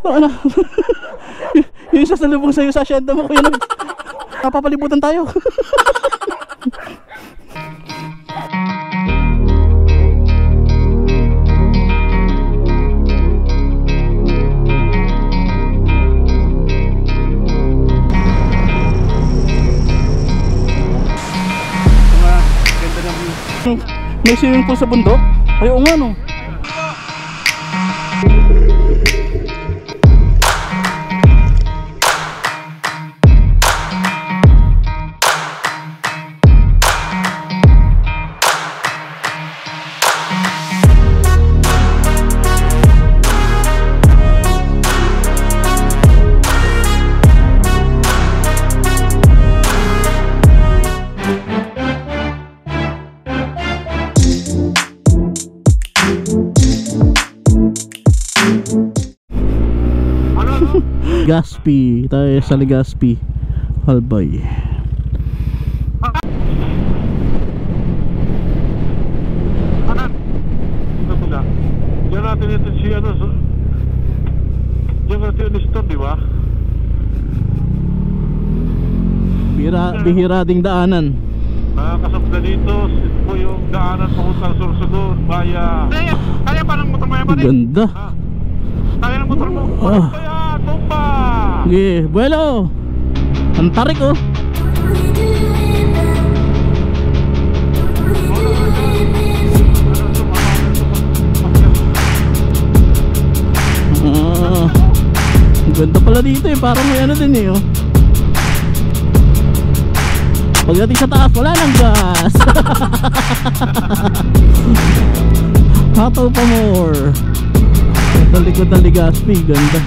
Ano? Yung sasalubong sa'yo sa asyenda mo, kuya. Napapalibutan tayo. Ganda ng view. May swimming pool sa bundok? Ayaw nga no. Legazpi, tayo sa Legazpi, Albay. Diyan natin ito si ano, diyan natin yung store, di ba? Bihira ding daanan. Nakakasabda dito, ito po yung daanan papunta sa Sorsogon, Baya. Kaya pa ng motor mo yan, ganda. Kaya ng motor mo, kaya bomba! Okay, buelo. Ang tarik oh. Ganda pala dito eh, parang may ano din eh oh. Pagdating sa taas, wala nang gas. Hataw pa more. Ito likod ng Legazpi, ganda.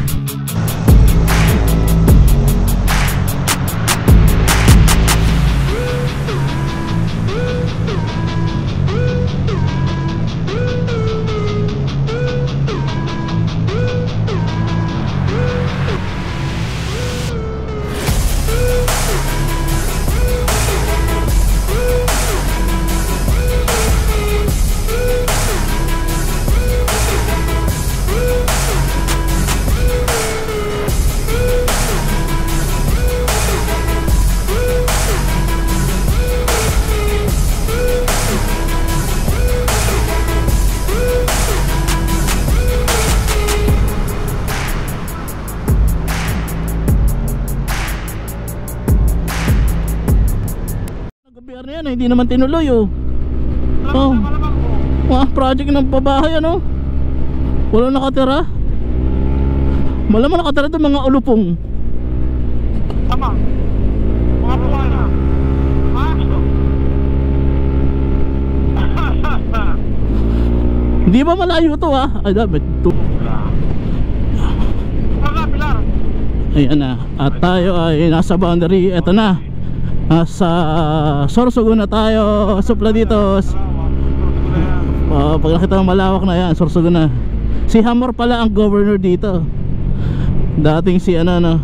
Hindi naman tinuloy oh. Oh. Project ng pabahay ano. Wala nakatira. Malamang nakatira doon mga ulupong. Tama. Mga buwana. Hindi ba malayo to ah? Ay dapat to. Ayan na. At tayo ay nasa boundary. Eto na. Sa Sorsogon na tayo, Supladitos. Pag nakita mo malawak na yan, Sorsogon na. Si Hamor pala ang governor dito. Dating si ano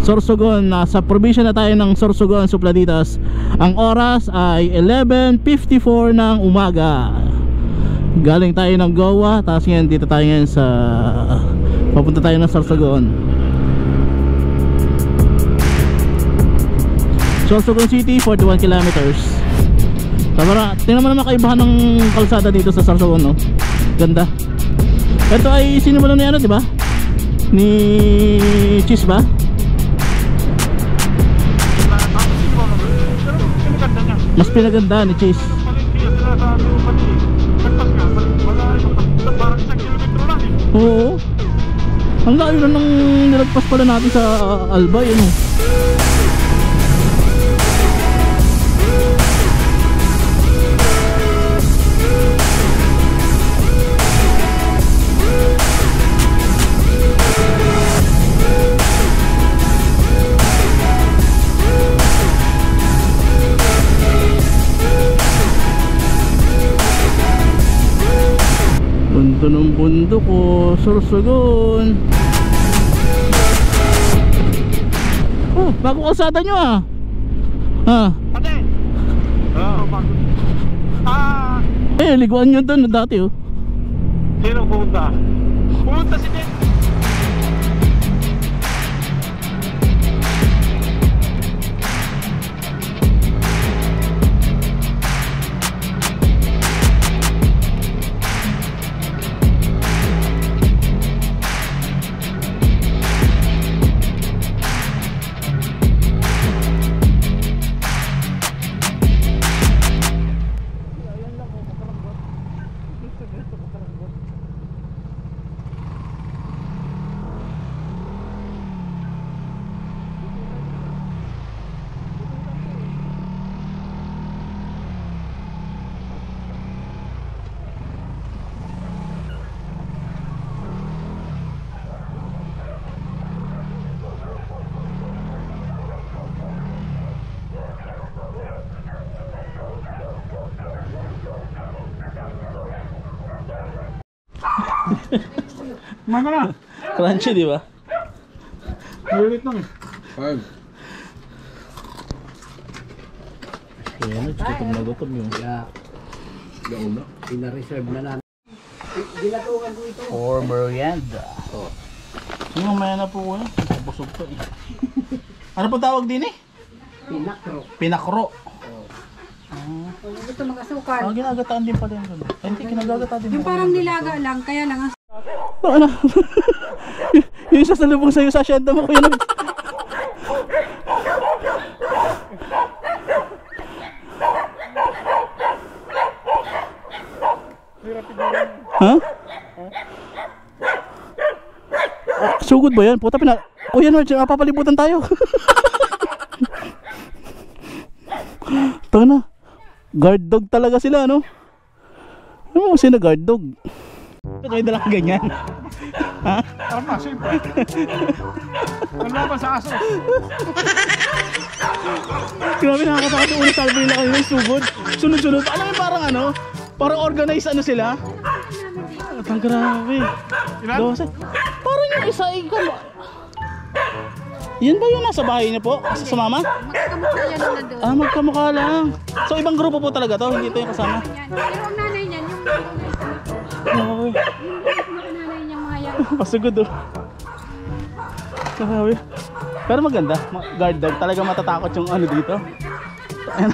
Sorsogon, nasa probinsya na tayo ng Sorsogon, Supladitos. Ang oras ay 11:54 ng umaga. Galing tayo ng Goa, tapos ngayon dito tayo ngayon sa papunta tayo ng Sorsogon. Sorsogon City, 41 kilometers. Tama, tingnan mo naman kaibahan ng kalsada dito sa Sorsogon no? Ganda. Ito ay sinimulan ni ano diba? Ni Cheese ba? Mas pinaganda ni Cheese. Oo. Ang layo na nang nilagpas pala natin sa Albay ano. Bundo ng bundok ko, Sorsogon. Oh, bago kalsada nyo ah. Ha? Ate! Oo, bago. Eh, liguan nyo doon dati oh. Sino pumunta? Pumunta si Ben. Maka na. Crunchy, di ba? Ulit lang eh. Five. Kaya na, gutom na gutom yun. Kaya, gauna. Pina-reserve na namin. Ginatukan ko ito. For merienda. Mamaya na po ko na. Busog pa eh. Ano po tawag din eh? Pinakro. Pinakro. Ito mag-asukal. Ginagataan din pala yun. Hindi, ginagataan din. Yung parang nilaga lang, kaya lang ang Ano? Yung isa sa lubong sa'yo sa asyenda mo, kuya. Ha? Sugod ba yan? Puta, Kuya Nord, papalibutan tayo. Tayo na. Guard dog talaga sila, no? Ano mo sila guard dog? Ito kayo dalang ganyan. Ha? Tama, siyempre. Nalaban sa aso. Grabe, nakakatakot yung ulit salve nila kayo yung sugod. Sunod-sunod. Alam mo parang ano? Parang organized ano sila? Ang grabe. Ilan? 12. Parang yung isa ikaw. Yan ba yung nasa bahay niyo po? Sa mama? magkamukha yan na doon. Ah, magkamukha lang. So ibang grupo po talaga to? Hindi ito yung kasama? Yan. Pero ang nanay niyan, yung Grabe. nanay niyang mga yan. Pasugod oh. Grabe. Pero maganda. Guard dog. Talaga matatakot yung ano dito. Ayan.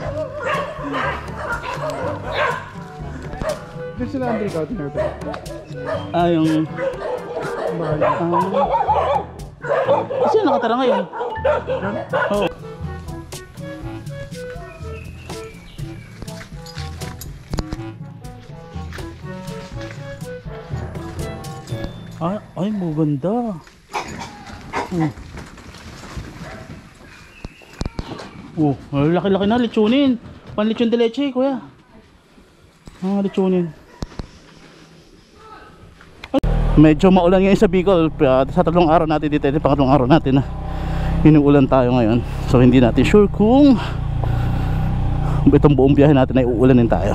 Hindi sila Andre Coutin na ito. Ah, yung... Kasi nakatara ngayon. Oo. Ay, maganda. Laki-laki na, lechonin. Panlechon de leche, kuya. Lechonin. Medyo maulan ngayon sa Bicol. Sa 3 araw natin dito, ito pangatlong araw natin na inuulan tayo ngayon. So hindi natin sure kung itong buong biyahe natin ay uulanin tayo.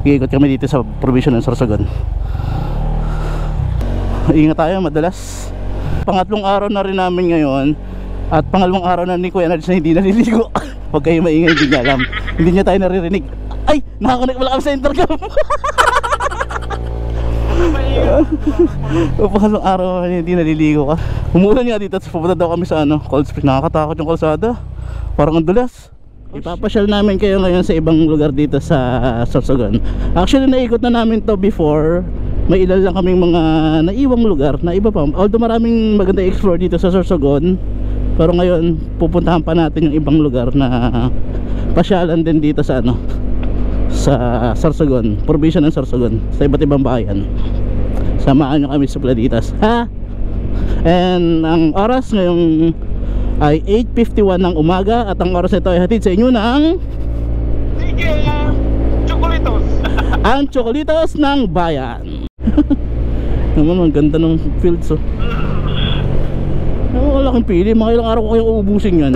Iikot kami dito sa provision ng Sorsogon. Ingat tayo madalas. Pangatlong araw na rin namin ngayon. At pangalawang araw na ni Kuya Nards na hindi naliligo. Huwag kayo maingay, hindi niya alam. Hindi niya tayo naririnig. Ay! Nakakonek wala kami sa intercom. Pangalawang araw na hindi naliligo ka. Umulan nga dito at pupunta daw kami sa Cold Spring. Nakakatakot yung kalsada. Parang ang dulas. Ipapasyal namin kayo ngayon sa ibang lugar dito sa Sorsogon. Actually naikot na namin to before. May ilan lang kaming mga naiwang lugar na iba pa. Although maraming maganda i-explore dito sa Sorsogon, pero ngayon pupuntahan pa natin yung ibang lugar na pasyalan din dito sa sa Sorsogon, probinsya ng Sorsogon, sa iba't ibang bayan. Samahan nyo kami sa Pladitas, ha? And ang oras ngayong ay 8:51 ng umaga. At ang oras nito ay hatid sa inyo ng Sige, Chocolitos. ang Chocolitos ng bayan. Naman, ang ganda ng fields oh. Wala kang pili, mga ilang araw ko kayong uubusin yan.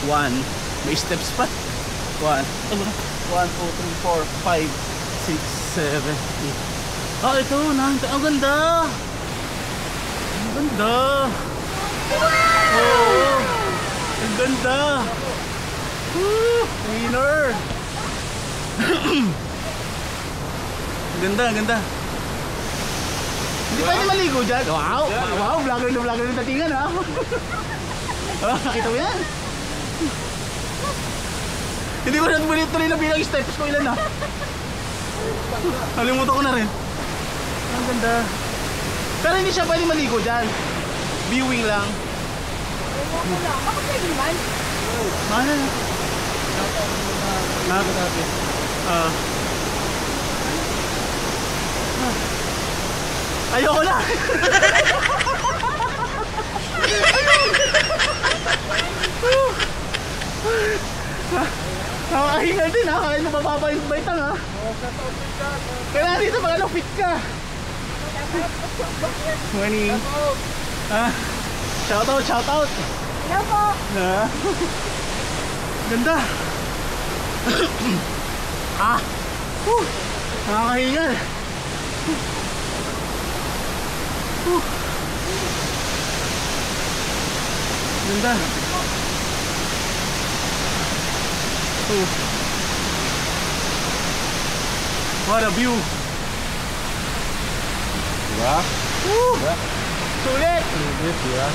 1. May steps pa. 1, 2, 3, 4, 5, 6, 7, 8. Oh, ito. Ang ganda. Ang ganda. Oh, ang ganda. Winner. Ang ganda. Hindi pwede maligo dyan. Wow, wow, vlogger ng datingan ha. Nakita mo yan? Hindi ko na tuloy na bilang steps ko ilan ha. Nalimutan ko na rin. Ang ganda. Pero hindi siya pwede maligo dyan. Viewing lang. Bakit pwede naman? Mana? Nakakatabi. Ayoko na! Nakakahingal din ha, kahit mababa yung baitang ha. Kaya dito pag fit ka. Morning. Shout out. Hello po. Ganda. Nakakahingal. Ganda. What a view. Diba? Sulit. Diba?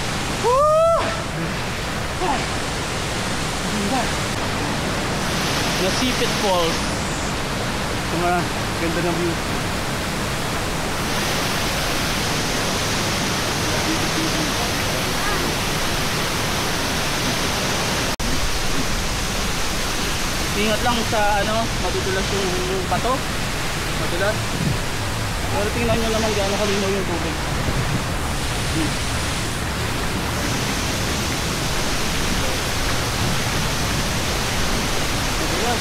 Nasipit Falls. Ganda ng view. Ingat lang sa madudulas yung bato. Madulas. Pero tingnan nyo naman gaano kalinaw yung tubig. Madulas.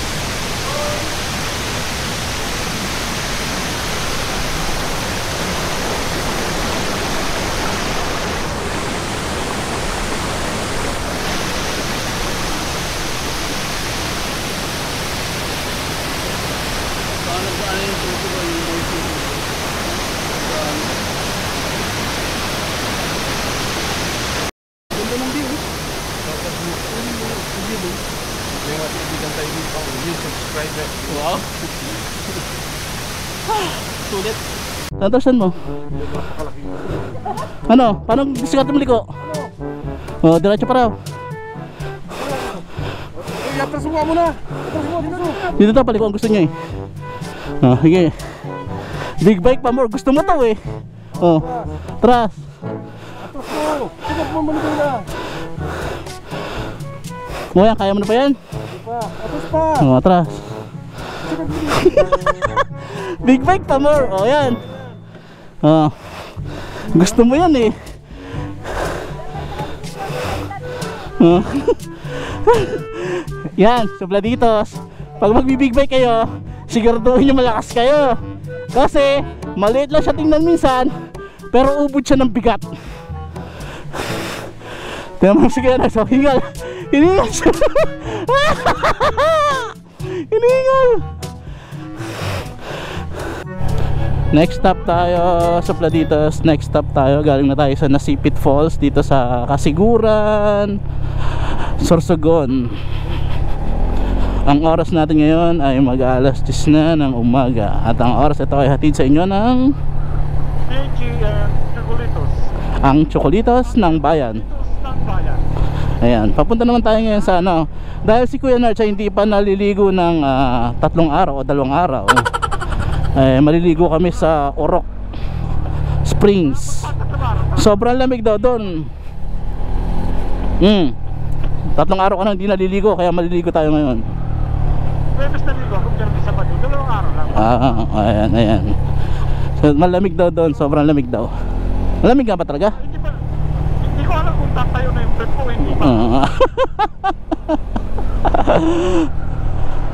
Wow. Sulit. Tantasan mo. Ano? Paano disikat mo liko? Oh, diretso pa raw. Atras mo na. Dito to, paliko ang gusto niya eh. Oh, sige. Big bike pa more. Gusto mo to eh. Oh, tras. Tigap mo muna na. O yan, kaya mo na pa yan? Atras pa. Oh, atras. Big bike pa more. O yan. Oh, gusto mo yan eh. Oh. Yan, supladitos. Pag magbi-big bike kayo, siguraduhin nyo malakas kayo. Kasi maliit lang siya tingnan minsan, pero ubod siya ng bigat. Tingnan mo, sige na, so hingal. Hiningal siya. Hiningal. Next stop tayo sa Pladitos. Next stop tayo, galing na tayo sa Nasipit Falls dito sa Kasiguran, Sorsogon. Ang oras natin ngayon ay mag-alas 10 na ng umaga. At ang oras ito ay hatid sa inyo ng Chocolitos. ang Chocolitos ng Bayan. Ayan, papunta naman tayo ngayon sa dahil si Kuya Narch ay hindi pa naliligo ng 3 araw o 2 araw. Maliligo kami sa Orok Springs. Sobrang lamig daw doon. 3 araw ka na hindi naliligo, kaya maliligo tayo ngayon. Pwede na ligo kung dyan sa Sabado. 2 araw lang. Ayan. So, malamig daw doon, sobrang lamig daw. Malamig nga ba talaga? Hindi ko alam kung tatayo na yung trip ko, hindi pa.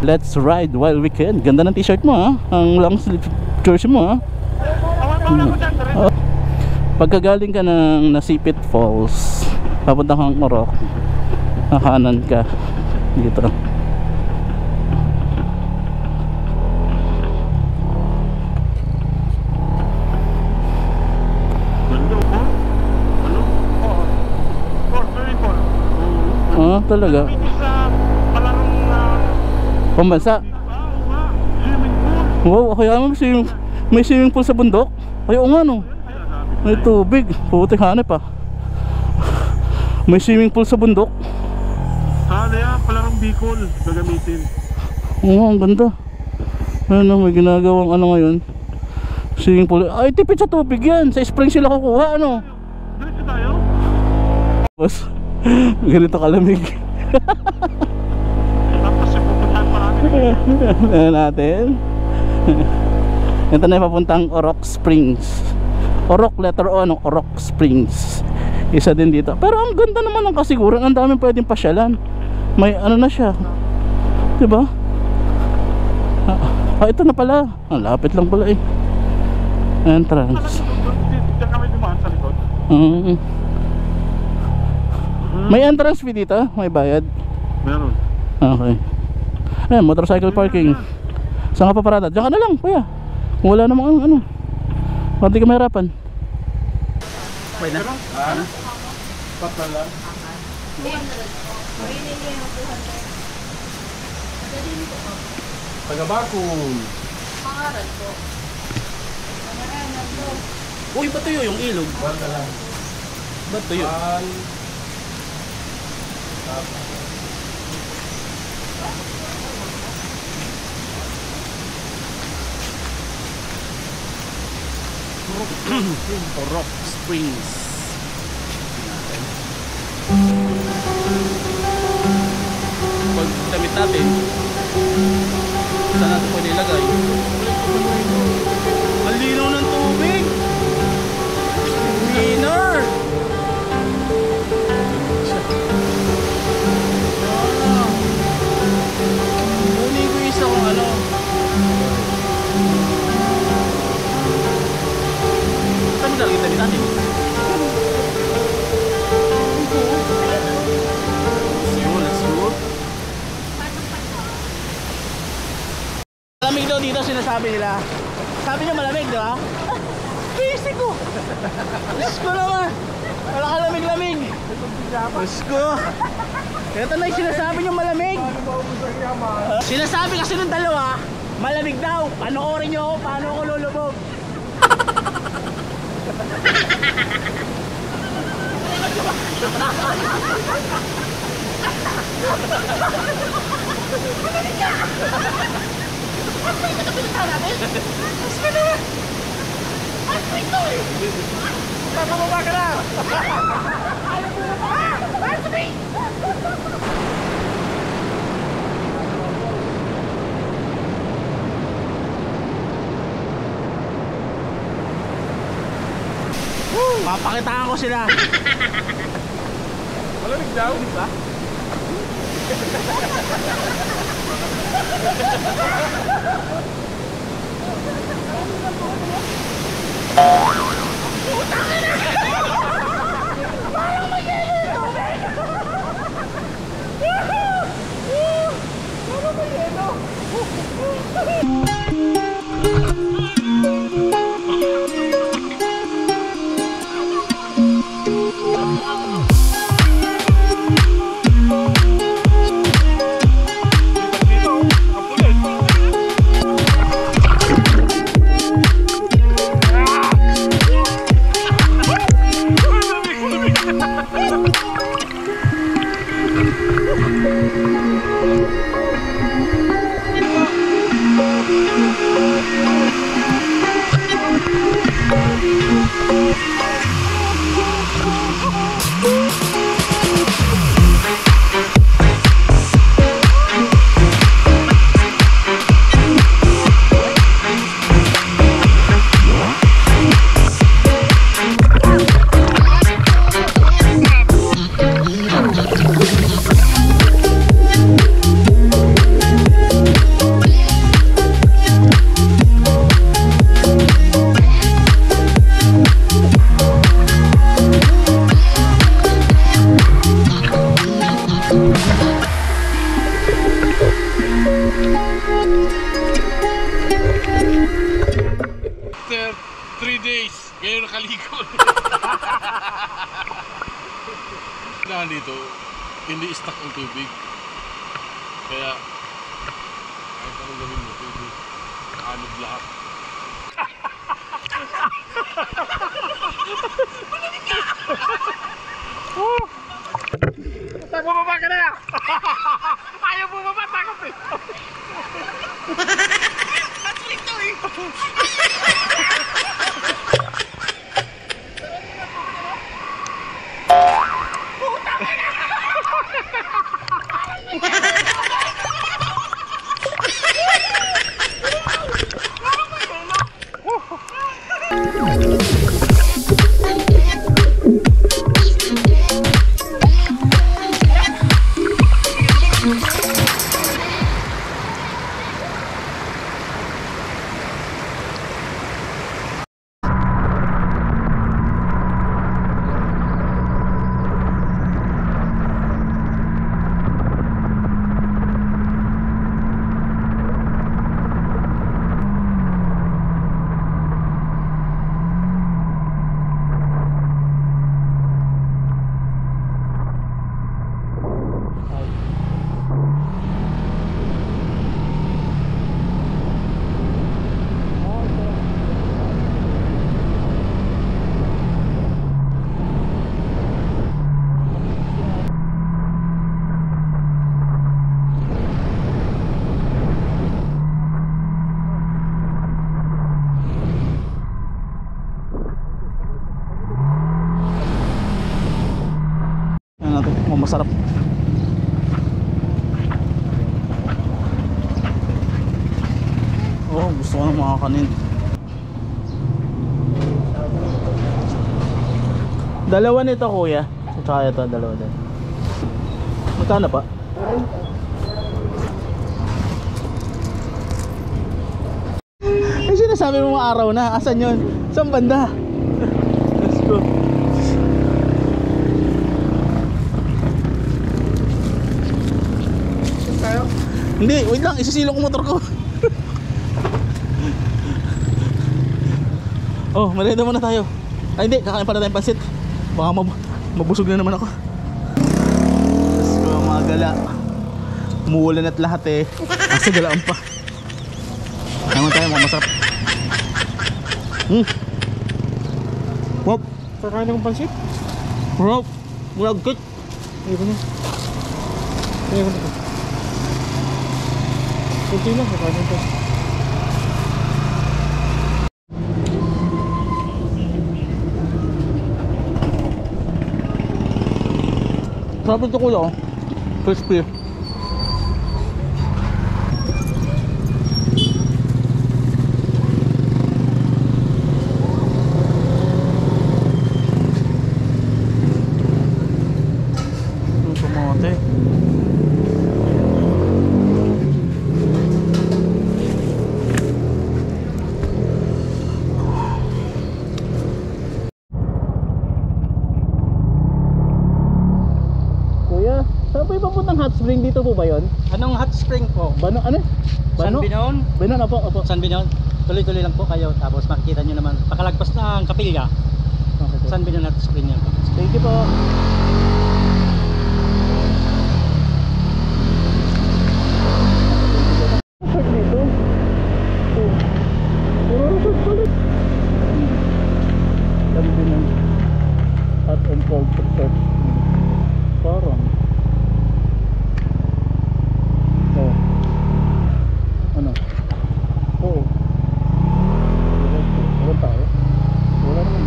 Let's ride while we can. Ganda ng t-shirt mo ha. Ang long sleeve jersey mo ha. Awan mo dyan, Dre. Pagkagaling ka ng Nasipit Falls, papunta kang Orok, kakanan ka. dito. Ganda po. Ano? Oo. Swimming pool. Ah, talaga. Pinis sa palarong Pambansa. oo nga. Swimming pool. Wow, kaya may swimming pool sa bundok. Ay, oo nga no. May tubig. Putik hanep ah. May swimming pool sa bundok. Sana yan, palarong Bicol gagamitin. Oo, ang ganda. Ano, may ginagawang ano ngayon. Swimming pool. Ay, tipid sa tubig yan. Sa spring sila kukuha, ano. Diretso tayo? Tapos, ganito kalamig. Tapos yung pupuntahan pa namin. Ano natin? Ito na yung papuntang Orok Springs. Orok, letter O, ano? Orok Springs. Isa din dito. Pero ang ganda naman ng kasiguran. Ang daming pwedeng pasyalan. May ano na siya, diba? Ito na pala. Ang lapit lang pala eh. Entrance. Diyan kami dumaan sa likod. May entrance fee dito? May bayad? Meron. Okay. Ayan, motorcycle parking. Saan ka paparada? Diyan ka na lang, kuya. Kung wala namang ano. Pati ka mahirapan. Pwede na? Patala. Taga-Bakul. Pangaral po. Uy, ba't tuyo yung ilog? Ba't tuyo? Orok Springs. Pag damit natin, saan natin pwede ilagay? Ang linaw ng tubig! Cleaner! Kunin ko isa kung ano. Saan mo talagang damit natin? Let's go. Malamig daw dito sinasabi nila. Sabi niya malamig, di ba? Basic ko! Diyos ko naman! Wala ka lamig-lamig! Diyos ko! Ito na yung sinasabi niyo malamig! Sinasabi kasi ng dalawa, malamig daw! Panoorin niyo ako, paano ako lulubog! Pababa ka na! Papakitaan ko sila. Malamig daw, di ba? gitna dito, hindi stuck ang tubig. Kaya, kahit anong gawin mo, pwede anod lahat. Bumaba ka na! Ayaw bumaba, takot eh! Naslik to eh! Masarap. Oh, gusto ko ng mga kanin. Dalawa nito kuya. Tsaka ito, dalawa din. Magkano pa? Ay, sinasabi mo mga araw na. Asan yun? Saan banda? Let's go. Hindi, wait lang, isisilong ko motor ko. Oh, merienda muna tayo. Ay hindi, kakain pala tayong pansit. Baka mabusog na naman ako. Let's go mga gala. Umuulan at lahat eh. Asa galaan pa. Naman tayo mga masarap. Wop. Kakain ng pansit? Wop. Murag cake. Ayun na. Ayun na. Kunti lang, kakain ng pansit. Sarap ito kuya oh. Crispy. Yung kamote. Kuya, saan po ipapuntang hot spring dito po ba yun? Anong hot spring po? Bano, ano? San Binon? Binon, opo. San Binon? Tuloy-tuloy lang po kayo. Tapos makikita nyo naman. Pakalagpas na ang kapilya. Okay po. San Binon hot spring yan po. Thank you po. Hot and cold resort. Parang oh. Ano? Oo. Wala tayo. Wala naman.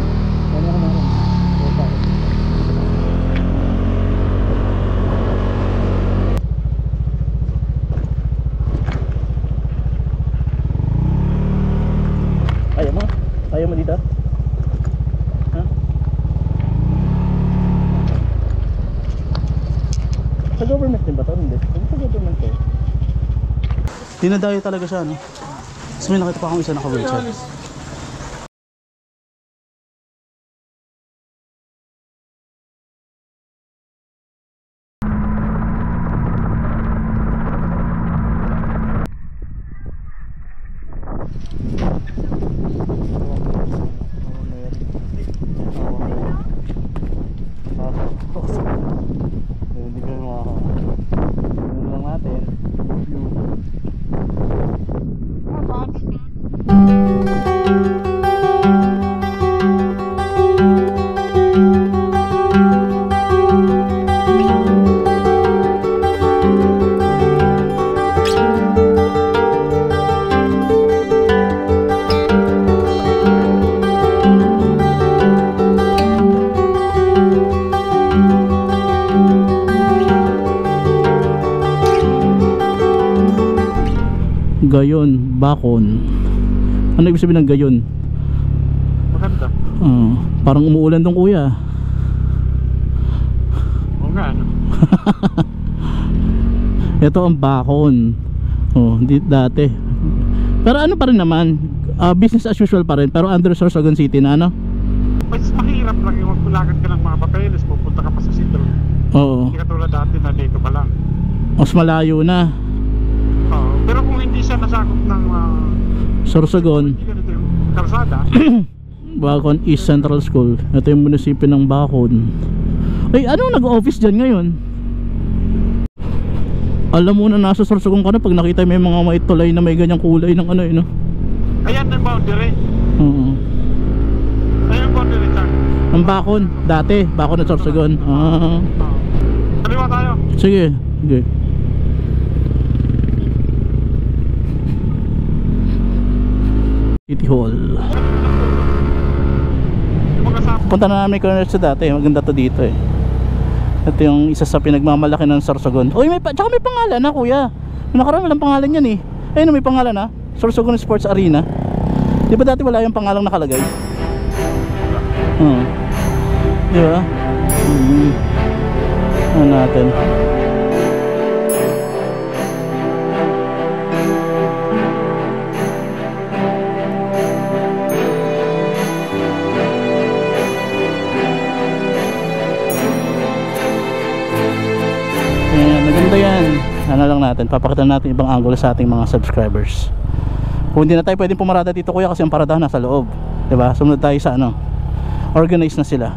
Wala naman. Wala tayo. Ayaw mo dito? Ha? Sa government din ba ito? Hindi. Sa government ito. Dinadayo talaga siya, no? Tapos may nakita pa akong isa naka-wheelchair. Gayon, Bacon. Ano ibig sabihin ng gayon? Maganda. Parang umuulan dong kuya. Oo nga, ano? Ito ang Bacon. Hindi dati. Pero ano pa rin naman, business as usual pa rin, pero under Sorsogon City na, ano? Mas mahirap lang yung magpulagan ka ng mga papeles, pupunta ka pa sa sitro. Oo. Hindi katulad dati na dito ka lang. Mas malayo na. Oo. Pero kung hindi siya nasakop ng Sorsogon, hindi ganito yung karsada. Bacon East Central School. Ito yung munisipyo ng Bacon. Ay, anong nag-office dyan ngayon? Alam mo na nasa Sorsogon ka na pag nakita may mga maitulay na may ganyang kulay ng ano yun, no? Ayan ang boundary. Oo. Ayan ang boundary dyan. Ang Bacon, dati, Bacon at Sorsogon. Kaliwa tayo. Sige, sige. City Hall. Yung mga kasama. Punta na namin Corners sa dati, maganda to dito eh. Ito yung isa sa pinagmamalaki ng Sorsogon. Uy, tsaka may pangalan na kuya. Nakaraan walang pangalan yan eh. Ayun, may pangalan na, Sorsogon Sports Arena. Di ba dati wala yung pangalang nakalagay? Di ba? Ano natin? Maganda yan. Ano lang natin, papakita natin ibang angulo sa ating mga subscribers. Kung hindi na tayo pwedeng pumarada dito kuya kasi ang paradahan nasa loob, diba? Sumunod tayo sa ano, organized na sila.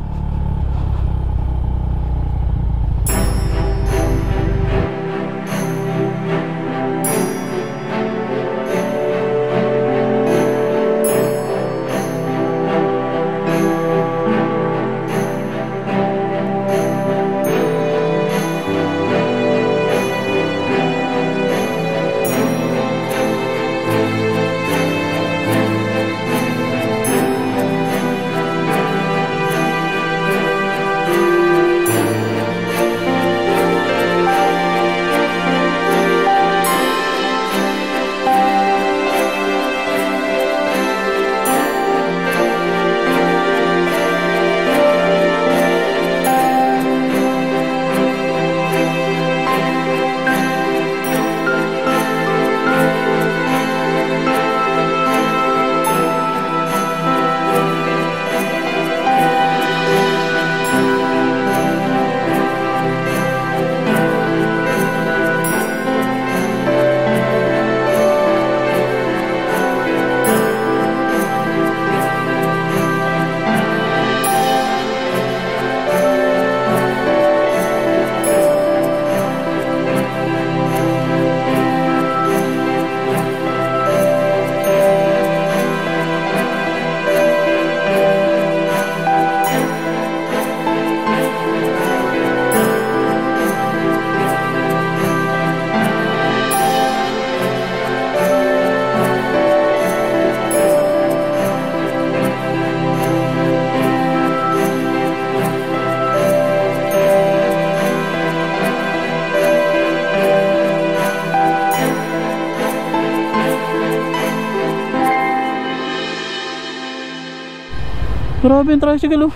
Grabe yung tricycle oh.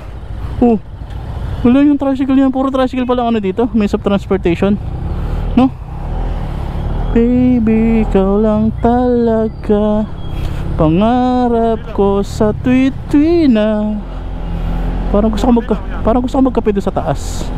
Oh, wala yung tricycle yan. Puro tricycle pala ano dito. Means of transportation, no? Baby, ikaw lang talaga pangarap ko sa tuwi-tuwi na. Parang gusto ko magkape doon sa taas.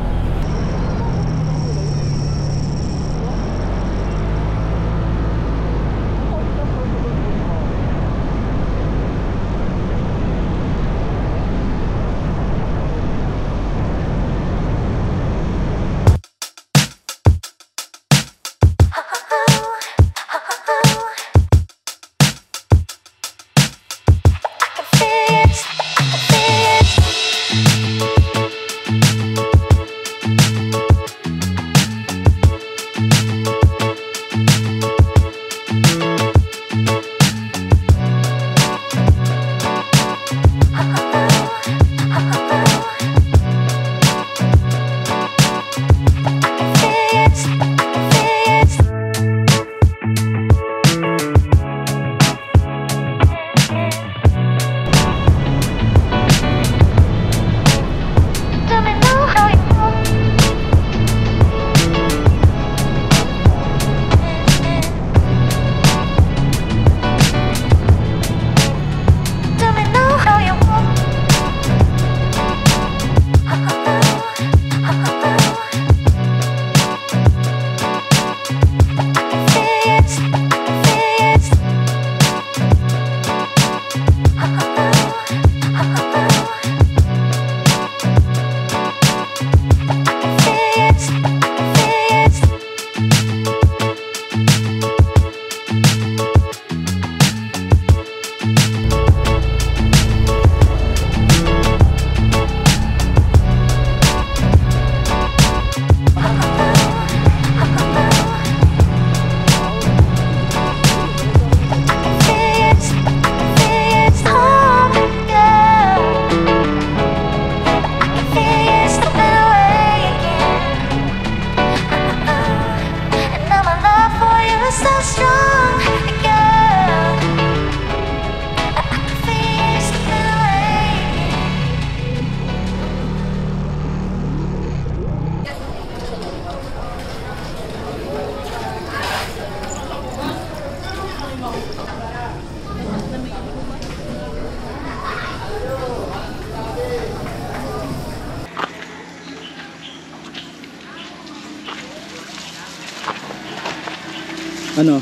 Ano?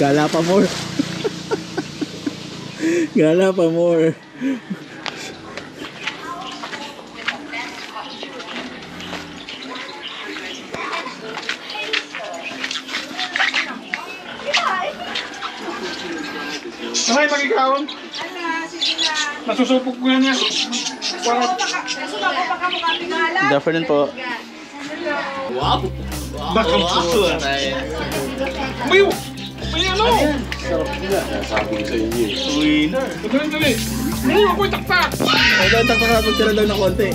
Gala pa more. Gala pa more. Ay, magigawon. Nasusupok ko yan yan. Good afternoon po. Bakit? Mayo! May ano? Sabi ko sa inyo. Dali. Mayo, ako'y taktak. Ito, takapagtira daw ng konti.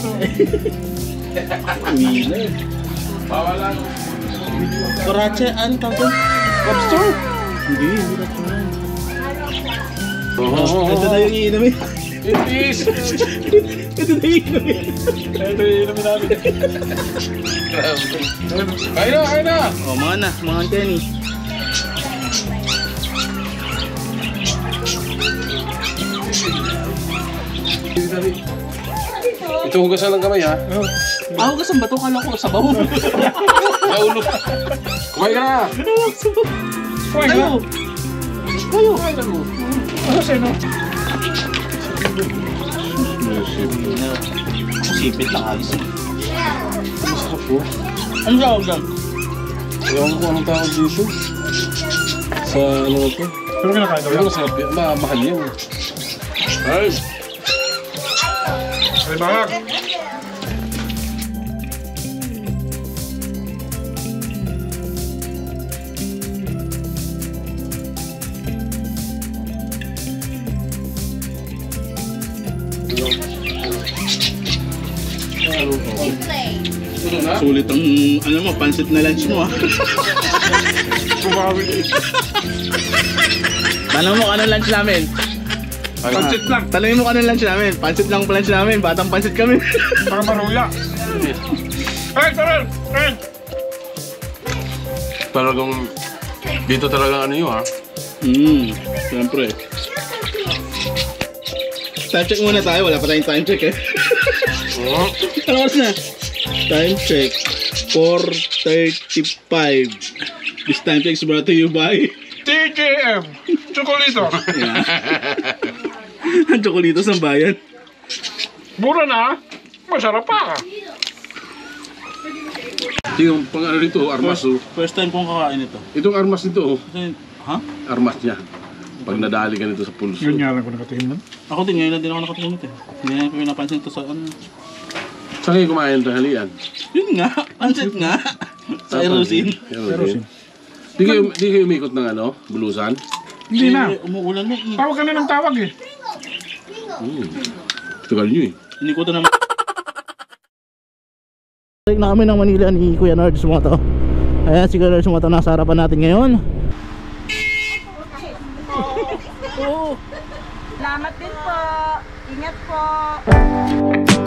Winner. Bawala. Karache, ano tawag? Lobster? Hindi na ito yan. Ito na yung iinumin. Itis! Ito na yung iinumin. Ito yung inumin namin. Kain na! O, mga Kenny. Ito hugasan ng kamay ha. Ako kasi bato kala ko sa baho. Naulo. Kumain ka na! Kumain ka? Kayo. Ano sa'yo, no? Sipit lang alis. Sarap po. Ano tawag lang? Ewan ko anong tawag dito. Sa ano ito? Pero kinakain daw Pero yan. masarap yan. Mahal yan. Ay! Ay, bakit? Sulit ang ano mo, pansit na lunch mo ah. Bumawi. Tanong mo anong lunch namin? Pansit lang. Tanongin mo anong lunch namin? Pansit lang ang lunch namin, batang pansit kami. Para maruya. Ay, taral! Ay! Talagang dito talaga ano yun ha. Siyempre. Time check muna tayo, wala pa tayong time check eh. Oo. Ano oras na? Time check 4:35. This time check is brought to you by TJM! Chocolito! ang Chocolitos ng bayan. Mura na! Masarap pa! Ito yung pang ano dito, armas oh. First time kong kakain ito. Itong armas nito oh. Ha? Armas niya. Pag nadali ka nito sa pulso. Yun nga lang ko nakatingin nun. Ako din, ngayon na din ako nakatingin ito eh. Hindi na ko pinapansin ito sa ano. Saan kayo kumain tanghalian? Yun nga, pansit nga. Sa Erosin. Erosin. Di kayo umikot ng ano, bulusan? Hindi na. Umuulan na eh. Tawag ka na ng tawag eh. Tagal nyo eh. Hindi ko ito naman. Balik na kami ng Manila ni Kuya Nard Sumato. Ayan si Kuya Nard Sumato nasa harapan natin ngayon. Salamat din po. Ingat po.